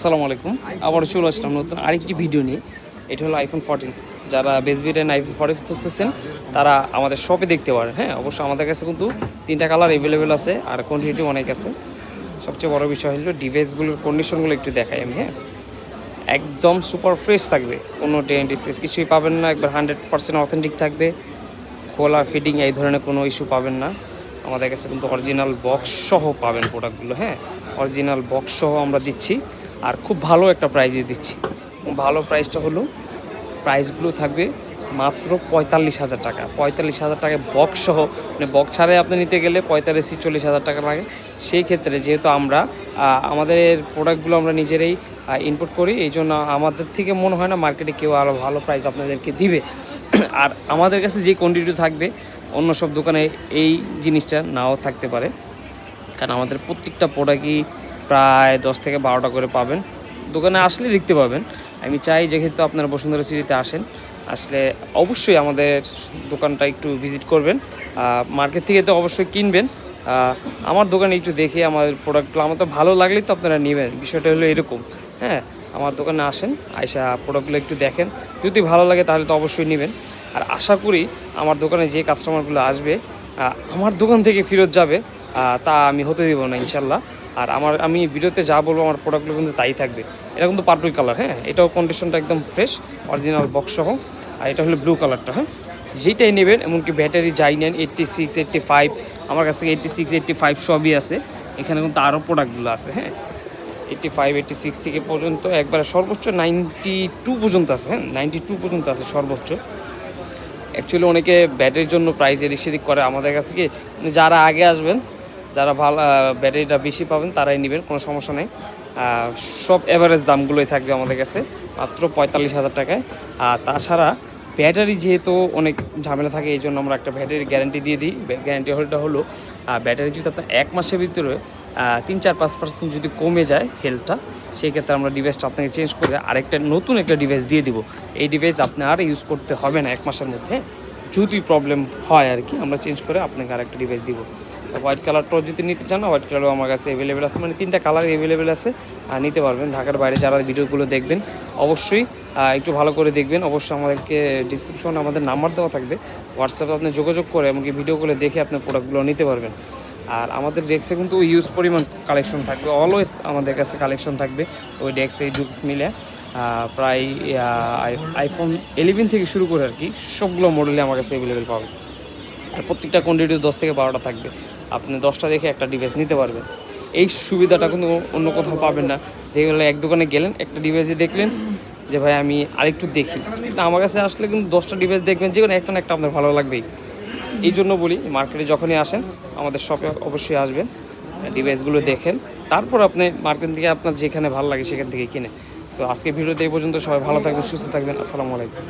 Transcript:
আসসালামু আলাইকুম। আবার চলে আসলাম নতুন আরেকটি ভিডিও নিয়ে। এটা হলো আইফোন 14। যারা বেস্ট বিটেন আইফোন 14 খুঁজতেছেন তারা আমাদের শপে দেখতে পারেন। হ্যাঁ, অবশ্যই আমাদের কাছে কিন্তু 3টা কালার অ্যাভেলেবেল আছে আর কোয়ান্টিটি অনেক আছে। সবচেয়ে বড় বিষয় হলো ডিভাইসগুলোর কন্ডিশনগুলো একটু দেখাই আমি। হ্যাঁ, একদম সুপার ফ্রেশ থাকবে, কোনো ডেন্ট স্ক্র্যাচ কিছুই পাবেন না, একবার 100% অথেন্টিক থাকবে। খোলা ফিটিং এই ধরনের কোনো ইস্যু পাবেন না। আমাদের কাছে কিন্তু অরিজিনাল বক্স সহ পাবেন প্রোডাক্টগুলো। হ্যাঁ, অরিজিনাল বক্স সহ আমরা দিচ্ছি আর খুব ভালো একটা প্রাইজে দিচ্ছি। ভালো প্রাইসটা হলো প্রাইসগুলো থাকবে মাত্র 45,000 টাকা। 45,000 টাকায় বক্স সহ, মানে বক্স ছাড়াই আপনি নিতে গেলে 45-40,000 টাকা লাগে। সেই ক্ষেত্রে যেহেতু আমরা আমাদের প্রোডাক্টগুলো আমরা নিজেরাই ইনপুট করি, এই জন্য আমাদের থেকে মনে হয় না মার্কেটে কেউ আরও ভালো প্রাইস আপনাদেরকে দিবে। আর আমাদের কাছে যে কোয়ান্টিটি থাকবে অন্য সব দোকানে এই জিনিসটা নাও থাকতে পারে, কারণ আমাদের প্রত্যেকটা প্রোডাক্টই প্রায় 10 থেকে 12টা করে পাবেন। দোকানে আসলে দেখতে পাবেন। আমি চাই যেহেতু আপনারা বসুন্ধরা সিটিতে আসলে অবশ্যই আমাদের দোকানটা একটু ভিজিট করবেন। মার্কেট থেকে তো অবশ্যই কিনবেন, আমার দোকানে একটু দেখে আমাদের প্রোডাক্টগুলো আমার তো ভালো লাগলেই তো আপনারা নেবেন। বিষয়টা হলো এরকম। হ্যাঁ, আমার দোকানে আসেন, আইসা প্রোডাক্টগুলো একটু দেখেন, যদি ভালো লাগে তাহলে তো অবশ্যই নেবেন। আর আশা করি আমার দোকানে যে কাস্টমারগুলো আসবে আমার দোকান থেকে ফেরত যাবে, তা আমি হতে দেবো না ইনশাল্লাহ। আর আমি ভিডিওতে যা বলবো আমার প্রোডাক্টগুলো কিন্তু তাই থাকবে। এটা কিন্তু পার্পল কালার। হ্যাঁ, এটাও কন্ডিশনটা একদম ফ্রেশ, অরিজিনাল বক্স সহ। আর এটা হলো ব্লু কালারটা। হ্যাঁ, যেটাই নেবেন, এমনকি ব্যাটারি যাই নেন 86, 85, আমার কাছে 86, 85 সবই আছে। এখানে কিন্তু আরও প্রোডাক্টগুলো আছে। হ্যাঁ, 85, 86 থেকে পর্যন্ত একবারে সর্বোচ্চ 92 পর্যন্ত আছে। হ্যাঁ, 92 পর্যন্ত আছে সর্বোচ্চ। অ্যাকচুয়ালি অনেকে ব্যাটারির জন্য প্রাইস এদিক সেদিক করে। আমাদের কাছে কি যারা আগে আসবেন, যারা ভালো ব্যাটারিটা বেশি পাবেন তারাই নেবেন, কোনো সমস্যা নেই। সব এভারেজ দামগুলোই থাকবে আমাদের কাছে মাত্র 45,000 টাকায়। আর তাছাড়া ব্যাটারি যেহেতু অনেক ঝামেলা থাকে, এই জন্য আমরা একটা ব্যাটারি গ্যারান্টি দিয়ে দিই। গ্যারান্টি হলো ব্যাটারি যদি আপনার 1 মাসের ভিতরে 3-4-5% যদি কমে যায় হেলথটা, সেই ক্ষেত্রে আমরা ডিভাইসটা আপনাকে চেঞ্জ করে আরেকটা নতুন একটা ডিভাইস দিয়ে দিব। এই ডিভাইস আপনি আর ইউজ করতে হবে না 1 মাসের মধ্যে। যদি প্রবলেম হয় আর কি, আমরা চেঞ্জ করে আপনাকে আরেকটা ডিভাইস দিব। হোয়াইট কালারটাও যদি নিতে চান, হোয়াইট কালারও আমার কাছে অ্যাভেলেবেল আছে, মানে 3টা কালার অ্যাভেলেবেল আছে, নিতে পারবেন। ঢাকার বাইরে যারা ভিডিওগুলো দেখবেন অবশ্যই একটু ভালো করে দেখবেন। অবশ্যই আমাদেরকে ডিসক্রিপশনে আমাদের নাম্বার দেওয়া থাকবে, হোয়াটসঅ্যাপে আপনি যোগাযোগ করে এমনকি ভিডিওগুলো দেখে আপনার প্রোডাক্টগুলো নিতে পারবেন। আর আমাদের ডেস্কে কিন্তু ইউজ পরিমাণ কালেকশন থাকবে, অলওয়েজ আমাদের কাছে কালেকশন থাকবে। ওই ডেস্ক এই ডুক্স মিলে প্রায় আইফোন 11 থেকে শুরু করে আর কি সবগুলো মডেলই আমার কাছে অ্যাভেলেবেল পাবে। আর প্রত্যেকটা কোয়ান্টিটি 10 থেকে 12টা থাকবে। আপনি 10টা দেখে একটা ডিভাইস নিতে পারবেন। এই সুবিধাটা কিন্তু অন্য কোথাও পাবেন না। যেগুলো এক দোকানে গেলেন, একটা ডিভাইসে দেখলেন যে ভাই আমি আরেকটু দেখি, কিন্তু আমার কাছে আসলে কিন্তু 10টা ডিভাইস দেখবেন, যে কোনো একটা না একটা আপনার ভালো লাগবেই। এই জন্য বলি, মার্কেটে যখনই আসেন আমাদের শপে অবশ্যই আসবেন, ডিভাইসগুলো দেখেন, তারপর আপনি মার্কেট থেকে আপনার যেখানে ভালো লাগে সেখান থেকে কিনে। তো আজকে ভিডিওতে এই পর্যন্ত। সবাই ভালো থাকবেন, সুস্থ থাকবেন। আসসালামু আলাইকুম।